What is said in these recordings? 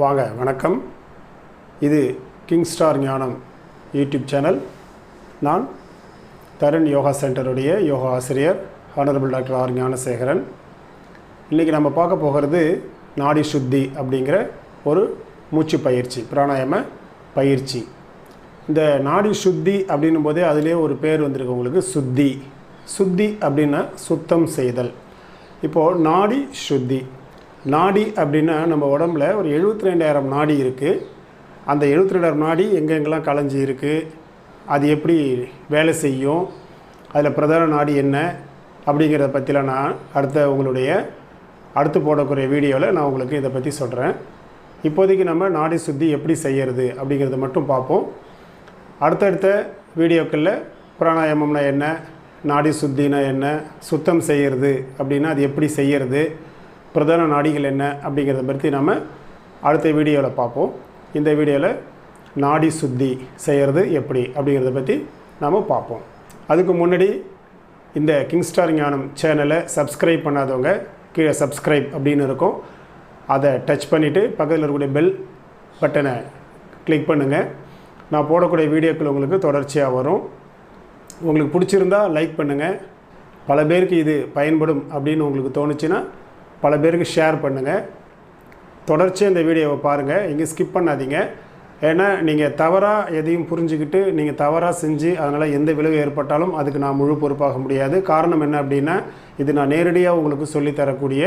வாங்க வணக்கம். இது கிங்ஸ்டார் ஞானம் யூடியூப் சேனல். நான் தருண் யோகா சென்டருடைய யோகா ஆசிரியர் Hon'ble Dr R.Gnanasekaran. இன்றைக்கி நம்ம பார்க்க போகிறது நாடி சுத்தி அப்படிங்கிற ஒரு மூச்சு பயிற்சி, பிராணாயாம பயிற்சி. இந்த நாடி சுத்தி அப்படின்னும் போதே அதிலே ஒரு பேர் வந்திருக்கு உங்களுக்கு, சுத்தி. சுத்தி அப்படின்னா சுத்தம் செய்தல். இப்போது நாடி சுத்தி, நாடி அப்படின்னா நம்ம உடம்புல ஒரு 72,000 நாடி இருக்குது. அந்த 72,000 நாடி எங்கெங்கெல்லாம் கலைஞ்சி இருக்குது, அது எப்படி வேலை செய்யும், அதில் பிரதான நாடி என்ன அப்படிங்கிறத பற்றிலாம் நான் அடுத்து போடக்கூடிய வீடியோவில் நான் உங்களுக்கு இதை பற்றி சொல்கிறேன். இப்போதைக்கு நம்ம நாடி சுத்தி எப்படி செய்கிறது அப்படிங்கிறத மட்டும் பார்ப்போம். அடுத்தடுத்த வீடியோக்களில் பிராணாயாமம்னா என்ன, நாடி சுத்தினா என்ன, சுத்தம் செய்கிறது அப்படின்னா அது எப்படி செய்கிறது, பிரதான நாடிகள் என்ன அப்படிங்கிறத பற்றி நம்ம அடுத்த வீடியோவில் பார்ப்போம். இந்த வீடியோவில் நாடி சுத்தி செய்கிறது எப்படி அப்படிங்கிறத பற்றி நாம் பார்ப்போம். அதுக்கு முன்னாடி இந்த கிங்ஸ்டார் ஞானம் சேனலை சப்ஸ்கிரைப் பண்ணாதவங்க கீழே சப்ஸ்கிரைப் அப்படின்னு இருக்கும், அதை டச் பண்ணிவிட்டு பக்கத்தில் இருக்கக்கூடிய பெல் பட்டனை கிளிக் பண்ணுங்கள். நான் போடக்கூடிய வீடியோக்கள் உங்களுக்கு தொடர்ச்சியாக வரும். உங்களுக்கு பிடிச்சிருந்தா லைக் பண்ணுங்கள். பல பேருக்கு இது பயன்படும் அப்படின்னு உங்களுக்கு தோணுச்சுன்னா பல பேருக்கு ஷேர் பண்ணுங்கள். தொடர்ச்சியாக இந்த வீடியோவை பாருங்கள், எங்கேயும் ஸ்கிப் பண்ணாதீங்க. ஏன்னா நீங்கள் தவறாக எதையும் புரிஞ்சுக்கிட்டு நீங்கள் தவறாக செஞ்சு அதனால் எந்த விளைவு ஏற்பட்டாலும் அதுக்கு நான் முழு பொறுப்பாக முடியாது. காரணம் என்ன அப்படின்னா, இது நான் நேரடியாக உங்களுக்கு சொல்லித்தரக்கூடிய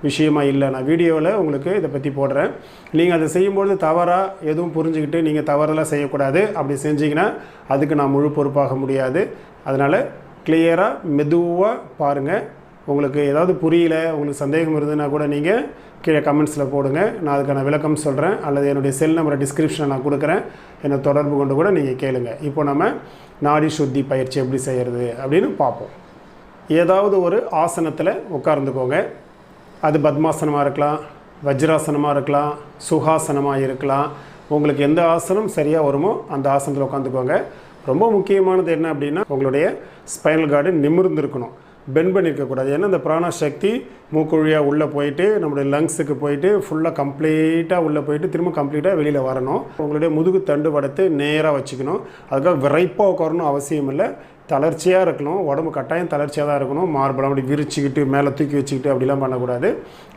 விஷயமாக இல்லை. நான் வீடியோவில் உங்களுக்கு இதை பற்றி போடுறேன். நீங்கள் அதை செய்யும்பொழுது தவறாக எதுவும் புரிஞ்சுக்கிட்டு நீங்கள் தவறெல்லாம் செய்யக்கூடாது. அப்படி செஞ்சிங்கன்னா அதுக்கு நான் முழு பொறுப்பாக முடியாது. அதனால் கிளியராக மெதுவாக பாருங்கள். உங்களுக்கு ஏதாவது புரியல, உங்களுக்கு சந்தேகம் இருந்ததுன்னா கூட நீங்கள் கீழே கமெண்ட்ஸில் போடுங்க, நான் அதுக்கான விளக்கம் சொல்கிறேன். அல்லது என்னுடைய செல் நம்பரை டிஸ்கிரிப்ஷனில் நான் கொடுக்குறேன், என்னை தொடர்பு கொண்டு கூட நீங்கள் கேளுங்க. இப்போ நம்ம நாடி சுத்தி பயிற்சி எப்படி செய்கிறது அப்படின்னு பார்ப்போம். ஏதாவது ஒரு ஆசனத்தில் உட்கார்ந்துக்கோங்க. அது பத்மாசனமாக இருக்கலாம், வஜ்ராசனமாக இருக்கலாம், சுகாசனமாக இருக்கலாம். உங்களுக்கு எந்த ஆசனம் சரியாக வருமோ அந்த ஆசனத்தில் உட்காந்துக்கோங்க. ரொம்ப முக்கியமானது என்ன அப்படின்னா, உங்களுடைய ஸ்பைனல் கார்டு நிமிர்ந்துருக்கணும், பெண்ட் பண்ணியிருக்கக்கூடாது. ஏன்னா இந்த பிராண சக்தி மூக்குழியாக உள்ளே போயிட்டு நம்மளுடைய லங்ஸுக்கு போயிட்டு ஃபுல்லாக கம்ப்ளீட்டாக உள்ளே போயிட்டு திரும்ப கம்ப்ளீட்டாக வெளியில் வரணும். உங்களுடைய முதுகு தண்டு வடத்தை நேராக வச்சுக்கணும். அதுக்காக விரைப்பாக உட்காரணும் அவசியம் இல்லை, தளர்ச்சியாக இருக்கணும். உடம்பு கட்டாயம் தளர்ச்சியாக தான் இருக்கணும். மார்பலம் அப்படி விரிச்சிக்கிட்டு மேலே தூக்கி வச்சுக்கிட்டு அப்படிலாம் பண்ணக்கூடாது.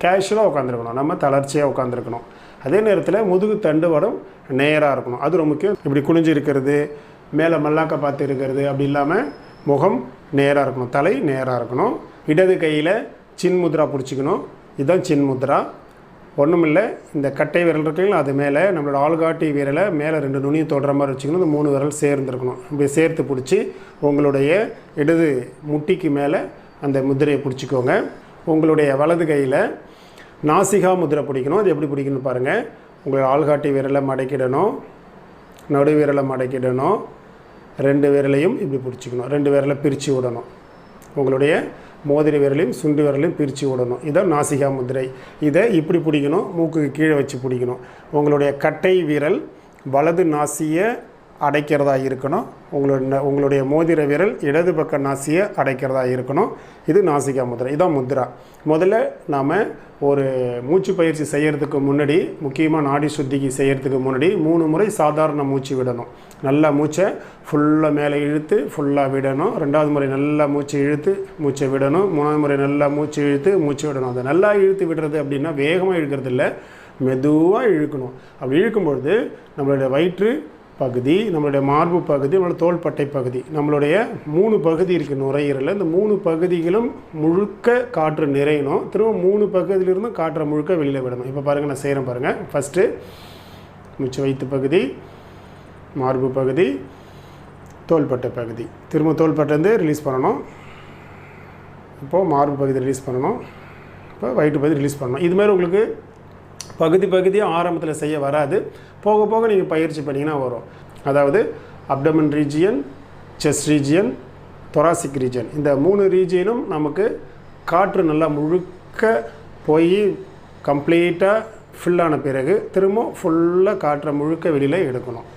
கேஷுவலாக உட்காந்துருக்கணும், நம்ம தளர்ச்சியாக உட்காந்துருக்கணும். அதே நேரத்தில் முதுகு தண்டு வடம் நேராக இருக்கணும், அது ரொம்ப முக்கியம். இப்படி குனிஞ்சு இருக்கிறது, மேலே மல்லாக்க பார்த்து இருக்கிறது அப்படி இல்லாமல் முகம் நேராக இருக்கணும், தலை நேராக இருக்கணும். இடது கையில் சின் முத்ரா பிடிச்சிக்கணும். இதுதான் சின் முத்ரா. ஒன்றும் இல்லை, இந்த கட்டை விரல் இருக்குங்களா, அது மேலே நம்மளோட ஆள்காட்டி விரலை மேலே 2 நுனியும் தொடுற மாதிரி வச்சுக்கணும். இந்த 3 விரல் சேர்ந்துருக்கணும். இப்படி சேர்த்து பிடிச்சி உங்களுடைய இடது முட்டிக்கு மேலே அந்த முத்திரையை பிடிச்சிக்கோங்க. உங்களுடைய வலது கையில் நாசிகா முத்திரை பிடிக்கணும். அது எப்படி பிடிக்கணும்னு பாருங்கள். உங்களுடைய ஆள்காட்டி விரலை மடக்கிடணும், நடு விரலை மடக்கிடணும், 2 விரலையும் இப்படி பிடிச்சிக்கணும். 2 விரலை பிரித்து விடணும். உங்களுடைய மோதிர விரலையும் சுண்டு விரலையும் பிரித்து விடணும். இதுதான் நாசிகா முத்திரை. இதை இப்படி பிடிக்கணும், மூக்குக்கு கீழே வச்சு பிடிக்கணும். உங்களுடைய கட்டை விரல் வலது நாசியை அடைக்கிறதா இருக்கணும். உங்களுடைய மோதிர விரல் இடது பக்க நாசியை அடைக்கிறதா இருக்கணும். இது நாசிகா முத்திரை, இதான் முத்ரா. முதல்ல நாம் ஒரு மூச்சு பயிற்சி செய்கிறதுக்கு முன்னாடி, முக்கியமாக நாடி சுத்திக்கு செய்கிறதுக்கு முன்னாடி 3 முறை சாதாரண மூச்சு விடணும். நல்லா மூச்சை ஃபுல்லாக மேலே இழுத்து ஃபுல்லாக விடணும். 2வது முறை நல்லா மூச்சு இழுத்து மூச்சை விடணும். 3வது முறை நல்லா மூச்சு இழுத்து மூச்சு விடணும். அதை நல்லா இழுத்து விடுறது அப்படின்னா வேகமாக இழுக்கிறது இல்லை, மெதுவாக இழுக்கணும். அப்படி இழுக்கும்பொழுது நம்மளுடைய வயிற்று பகுதி, நம்மளுடைய மார்பு பகுதி, நம்மளோட தோள்பட்டை பகுதி, நம்மளுடைய 3 பகுதி இருக்குது நுரையீரலில். இந்த 3 பகுதிகளும் முழுக்க காற்று நிறையணும். திரும்ப 3 பகுதியிலிருந்து காற்றை முழுக்க வெளியில் விடணும். இப்போ பாருங்கள், நான் செய்கிறேன் பாருங்கள். ஃபஸ்ட்டு மூச்சு வயிற்று பகுதி, மார்பு பகுதி, தோள்பட்டை பகுதி, திரும்ப தோள்பட்டை ரிலீஸ் பண்ணணும். இப்போது மார்பு பகுதி ரிலீஸ் பண்ணணும். இப்போ வயிற்று பகுதி ரிலீஸ் பண்ணணும். இதுமாதிரி உங்களுக்கு பகுதியாக ஆரம்பத்தில் செய்ய வராது, போக போக நீங்கள் பயிற்சி பண்ணிங்கன்னா வரும். அதாவது abdomen region, chest region, thoracic region, இந்த 3 ரீஜியனும் நமக்கு காற்று நல்லா முழுக்க போய் கம்ப்ளீட்டாக ஃபில்லான பிறகு திரும்ப ஃபுல்லாக காற்றை முழுக்க வெளியில் எடுக்கணும்.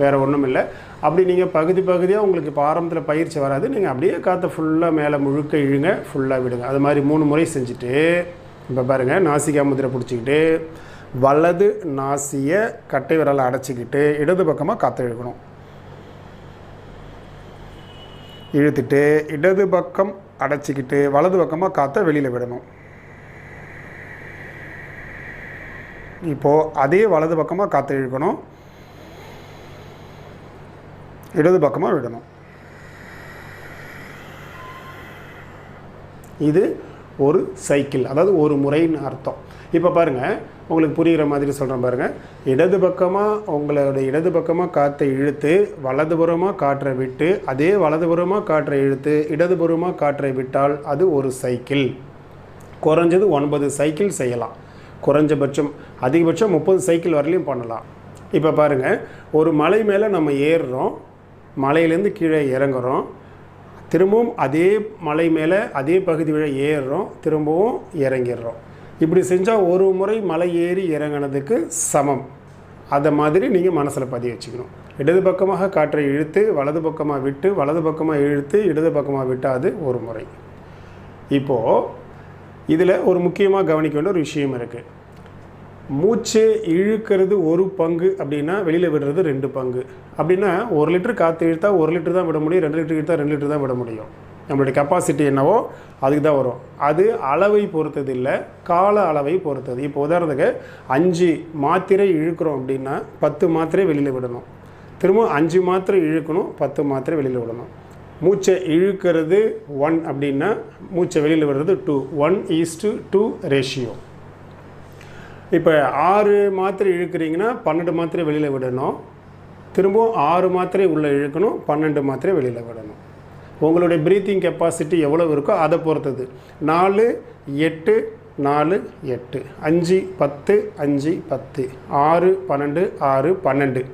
வேறு ஒன்றும் இல்லை. அப்படி நீங்கள் பகுதியாக உங்களுக்கு இப்போ ஆரம்பத்தில் பயிற்சி வராது, நீங்கள் அப்படியே காற்றை ஃபுல்லாக மேலே முழுக்க இழுங்க, ஃபுல்லாக விடுங்க. அது மாதிரி 3 முறை செஞ்சுட்டு இப்போ பாருங்கள், நாசிகா முத்திரை பிடிச்சிக்கிட்டு வலது நாசியை கட்டை விரலை அடைச்சிக்கிட்டு இடது பக்கமாக காற்றை இழுக்கணும். இழுத்துட்டு இடது பக்கம் அடைச்சிக்கிட்டு வலது பக்கமாக காற்றை வெளியில் விடணும். இப்போது அதே வலது பக்கமாக காற்றை இழுக்கணும், இடது பக்கமாக விடணும். இது ஒரு சைக்கிள், அதாவது ஒரு முறைன்னு அர்த்தம். இப்போ பாருங்கள், உங்களுக்கு புரிகிற மாதிரி சொல்கிறேன் பாருங்கள். இடது பக்கமாக உங்களோட இடது பக்கமாக காற்றை இழுத்து வலதுபுறமாக காற்றை விட்டு அதே வலதுபுறமாக காற்றை இழுத்து இடதுபுறமாக காற்றை விட்டால் அது ஒரு சைக்கிள். குறைஞ்சது 9 சைக்கிள் செய்யலாம். குறைஞ்சபட்சம் அதிகபட்சம் 30 சைக்கிள் வரலையும் பண்ணலாம். இப்போ பாருங்கள், ஒரு மலை மேலே நம்ம ஏறுறோம், மலையிலேருந்து கீழே இறங்குறோம், திரும்பவும் அதே மலை மேலே அதே பகுதி வழி ஏறுறோம், திரும்பவும் இறங்கிடுறோம். இப்படி செஞ்சால் ஒரு முறை மலை ஏறி இறங்கினதுக்கு சமம். அதை மாதிரி நீங்கள் மனசில் பதிய வச்சுக்கணும். இடது பக்கமாக காற்றை இழுத்து வலது பக்கமாக விட்டு வலது பக்கமாக இழுத்து இடது பக்கமாக விட்டால் அது ஒரு முறை. இப்போது இதில் ஒரு முக்கியமாக கவனிக்க வேண்டிய ஒரு விஷயம் இருக்குது. மூச்சு இழுக்கிறது 1 பங்கு அப்படின்னா வெளியில் விடுறது 2 பங்கு. அப்படின்னா 1 லிட்டர் காற்று இழுத்தா 1 லிட்டர் தான் விட முடியும், 2 லிட்டர் இழுத்தா 2 லிட்டர் தான் விட முடியும். நம்மளுடைய கெப்பாசிட்டி என்னவோ அதுக்கு தான் வரும். அது அளவை பொறுத்தது இல்லை, கால அளவை பொறுத்தது. இப்போ உதாரணத்துக்கு 5 மாத்திரை இழுக்கிறோம் அப்படின்னா 10 மாத்திரை வெளியில் விடணும், திரும்ப 5 மாத்திரை இழுக்கணும், 10 மாத்திரை வெளியில் விடணும். மூச்சை இழுக்கிறது 1 அப்படின்னா மூச்சை வெளியில் விடுறது 2, 1:2 ரேஷியோ. இப்போ 6 மாத்திரை இழுக்கிறீங்கன்னா 12 மாத்திரை வெளியில் விடணும், திரும்பவும் 6 மாத்திரை உள்ளே இழுக்கணும், 12 மாத்திரை வெளியில் விடணும். உங்களுடைய ப்ரீத்திங் கெப்பாசிட்டி எவ்வளோ இருக்கோ அதை பொறுத்தது. 4, 8, 4, 8, 5, 10, 5, 10, 6, 12, 6, 12.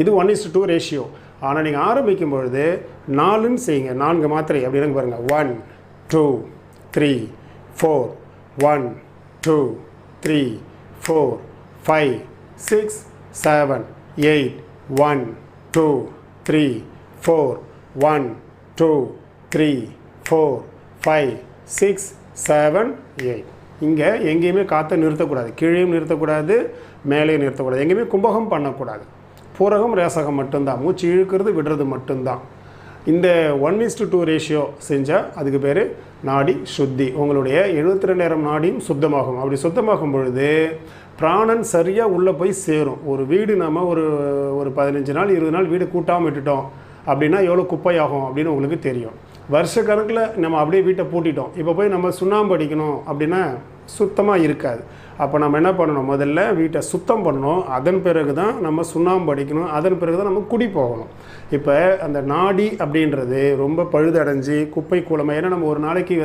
இது 1:2 ரேஷியோ. ஆனால் நீங்கள் ஆரம்பிக்கும் பொழுது 4ன்னு செய்யுங்க, 4 மாத்திரை அப்படின்னு பாருங்கள். 1, 2, 3, 4, 1, 2, 3, 4, 5, 6, 7, 8, 1, 2, 3, 4, 1, 2, 3, 4, 5, 6, 7, 8. இங்கே எங்கேயுமே காற்றை நிறுத்தக்கூடாது, கீழேயும் நிறுத்தக்கூடாது, மேலேயும் நிறுத்தக்கூடாது, எங்கேயுமே கும்பகம் பண்ணக்கூடாது. பூரகம் ரேசகம் மட்டும்தான், மூச்சு இழுக்கிறது விடுறது மட்டும்தான். இந்த 1:2 ரேஷியோ செஞ்சால் அதுக்கு பேர் நாடி சுத்தி. உங்களுடைய 72 நேரம் நாடியும் சுத்தமாகும். அப்படி சுத்தமாகும் பொழுது பிராணன் சரியாக உள்ளே போய் சேரும். ஒரு வீடு நம்ம ஒரு 15 நாள் 20 நாள் வீடு கூட்டாமல் விட்டுட்டோம் அப்படின்னா எவ்வளோ குப்பையாகும் அப்படின்னு உங்களுக்கு தெரியும். வருஷ கணக்கில் நம்ம அப்படியே வீட்டை பூட்டிட்டோம், இப்போ போய் நம்ம சுண்ணாம்பு அடிக்கணும் அப்படின்னா சுத்தமாக இருக்காது. அப்போ நம்ம என்ன பண்ணணும், முதல்ல வீட்டை சுத்தம் பண்ணணும், அதன் பிறகு தான் நம்ம சுண்ணாம்பு அடிக்கணும், அதன் பிறகு தான் நம்ம குடி போகணும். இப்போ அந்த நாடி அப்படின்றது ரொம்ப பழுதடைஞ்சு குப்பை கூலமாக, ஏன்னா நம்ம ஒரு நாளைக்கு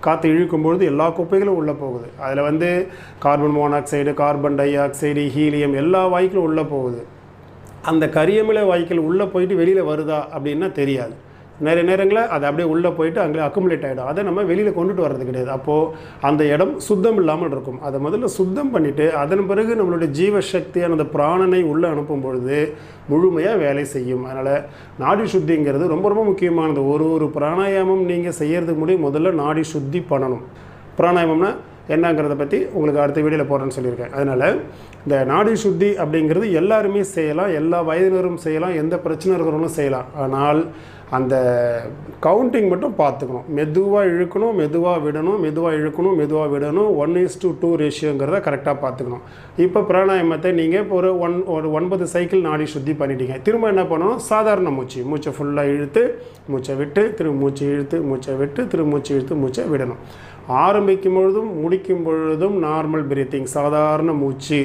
காற்று இழுக்கும்பொழுது எல்லா குப்பைகளும் உள்ளே போகுது. அதில் carbon monoxide, carbon di oxide, helium எல்லா வாய்க்களும் உள்ளே போகுது. அந்த கரியமில வாய்க்கள் உள்ளே போயிட்டு வெளியில் வருதா அப்படின்னா தெரியாது. நிறைய நேரங்களில் அது அப்படியே உள்ளே போயிட்டு அங்கே அக்குமுலேட் ஆகிடும். அதை நம்ம வெளியில் கொண்டுட்டு வர்றது கிடையாது. அப்போது அந்த இடம் சுத்தம் இல்லாமல் இருக்கும். அதை முதல்ல சுத்தம் பண்ணிவிட்டு அதன் பிறகு நம்மளுடைய ஜீவசக்தியான அந்த பிராணனை உள்ளே அனுப்பும் பொழுது முழுமையாக வேலை செய்யும். அதனால் நாடி சுத்திங்கிறது ரொம்ப ரொம்ப முக்கியமானது. ஒரு பிராணாயாமம் நீங்கள் செய்கிறதுக்கு முன்னாடி முதல்ல நாடி சுத்தி பண்ணணும். பிராணாயாமம்னா என்னங்கிறத பற்றி உங்களுக்கு அடுத்த வீடியோவில் போடுறேன்னு சொல்லியிருக்கேன். அதனால் இந்த நாடி சுத்தி அப்படிங்கிறது எல்லாருமே செய்யலாம், எல்லா வயதினரும் செய்யலாம், எந்த பிரச்சனை இருக்கிறவங்களும் செய்யலாம். ஆனால் அந்த கவுண்டிங் மட்டும் பார்த்துக்கணும். மெதுவாக இழுக்கணும், மெதுவாக விடணும், மெதுவாக இழுக்கணும், மெதுவாக விடணும். 1:2 ரேஷியோங்கிறத கரெக்டாக பார்த்துக்கணும். இப்போ பிராணாயாமத்தை நீங்கள் இப்போ ஒரு 9 சைக்கிள் நாடி சுத்தி பண்ணிட்டீங்க. திரும்ப என்ன பண்ணணும், சாதாரண மூச்சை ஃபுல்லாக இழுத்து மூச்சை விட்டு திரும்ப மூச்சு இழுத்து மூச்சை விட்டு திரும்ப மூச்சு இழுத்து மூச்சை விடணும். ஆரம்பிக்கும் பொழுதும் முடிக்கும் பொழுதும் நார்மல் பிரீத்திங், சாதாரண மூச்சு.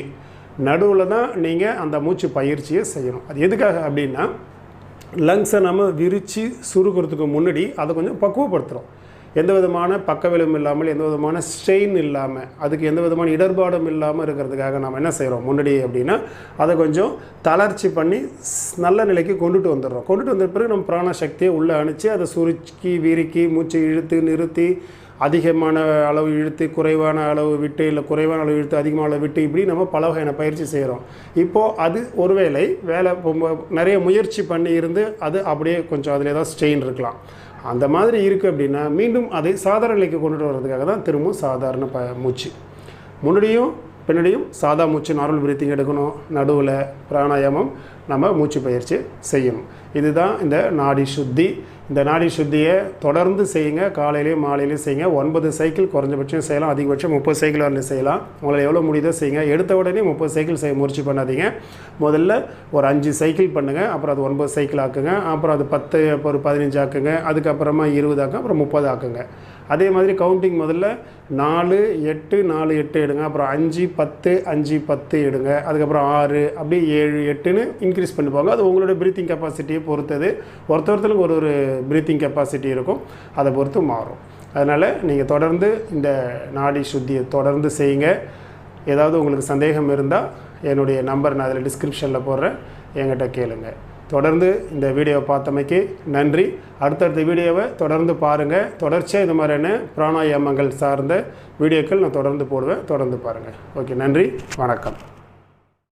நடுவில் தான் நீங்கள் அந்த மூச்சு பயிற்சியை செய்யணும். அது எதுக்காக அப்படின்னா லங்ஸை நம்ம விரித்து சுருக்கிறதுக்கு முன்னாடி அதை கொஞ்சம் பக்குவப்படுத்துகிறோம். எந்த விதமான பக்கவிளைவும் இல்லாமல், எந்த விதமான ஸ்ட்ரெயின் இல்லாமல், அதுக்கு எந்த விதமான இடர்பாடும் இல்லாமல் இருக்கிறதுக்காக நம்ம என்ன செய்கிறோம் முன்னாடி அப்படின்னா அதை கொஞ்சம் தளர்ச்சி பண்ணி நல்ல நிலைக்கு கொண்டுட்டு வந்துடுறோம். கொண்டுட்டு வந்த பிறகு நம்ம பிராண சக்தியை உள்ளே அணைச்சி அதை சுருக்கி விரிக்கி மூச்சை இழுத்து நிறுத்தி அதிகமான அளவு இழுத்து குறைவான அளவு விட்டு, இல்லை குறைவான அளவு இழுத்து அதிகமான அளவு விட்டு, இப்படி நம்ம பல வகையான பயிற்சி செய்கிறோம். இப்போது அது ஒருவேளை வேலை நிறைய முயற்சி பண்ணி இருந்து அது அப்படியே கொஞ்சம் அதில் ஏதாவது ஸ்ட்ரெயின் இருக்கலாம். அந்த மாதிரி இருக்குது அப்படின்னா மீண்டும் அதை சாதாரண நிலைக்கு கொண்டுட்டு வர்றதுக்காக தான் திரும்பவும் சாதாரண மூச்சு. முன்னாடியும் பின்னாடியும் சாதா மூச்சு நார்மல் பிரீத்திங் எடுக்கணும். நடுவில் பிராணாயாமம் நம்ம மூச்சு பயிற்சி செய்யணும். இதுதான் இந்த நாடி சுத்தி. இந்த நாடி சுத்தியை தொடர்ந்து செய்யுங்க. காலையிலையும் மாலையிலையும் செய்யுங்க. 9 சைக்கிள் குறைஞ்சபட்சம் செய்யலாம். அதிகபட்சம் 30 சைக்கிள் வரலையும் செய்யலாம். உங்களை எவ்வளோ முடியுதோ செய்யுங்க. எடுத்த உடனே 30 சைக்கிள் செய்ய முயற்சி பண்ணாதீங்க. முதல்ல ஒரு 5 சைக்கிள் பண்ணுங்கள். அப்புறம் அது 9 சைக்கிள் ஆக்குங்க. அப்புறம் அது 10, ஒரு 15 ஆக்குங்க. அதுக்கப்புறமா 20 ஆக்குங்க. அப்புறம் 30 ஆக்குங்க. அதே மாதிரி கவுண்டிங் முதல்ல 4, 8, 4, 8 எடுங்க. அப்புறம் 5, 10, 5, 10 எடுங்க. அதுக்கப்புறம் 6, அப்படியே 7, 8ன்னு இன்க்ரீஸ் பண்ணி போங்க. அது உங்களோட ப்ரீத்திங் கெப்பாசிட்டியை பொறுத்தது. ஒருத்தருக்கு ஒரு ப்ரீத்திங் கெப்பாசிட்டி இருக்கும். அதை பொறுத்து மாறும். அதனால் நீங்கள் தொடர்ந்து இந்த நாடி சுத்தியை தொடர்ந்து செய்யுங்க. ஏதாவது உங்களுக்கு சந்தேகம் இருந்தால் என்னுடைய நம்பர் நான் அதில் டிஸ்கிரிப்ஷனில் போடுறேன். என்கிட்ட கேளுங்க. தொடர்ந்து இந்த வீடியோவை பார்த்தமைக்கு நன்றி. அடுத்தடுத்த வீடியோவை தொடர்ந்து பாருங்கள். தொடர்ச்சியாக இந்த மாதிரியான பிராணாயாமங்கள் சார்ந்த வீடியோக்கள் நான் தொடர்ந்து போடுவேன். தொடர்ந்து பாருங்கள். ஓகே, நன்றி, வணக்கம்.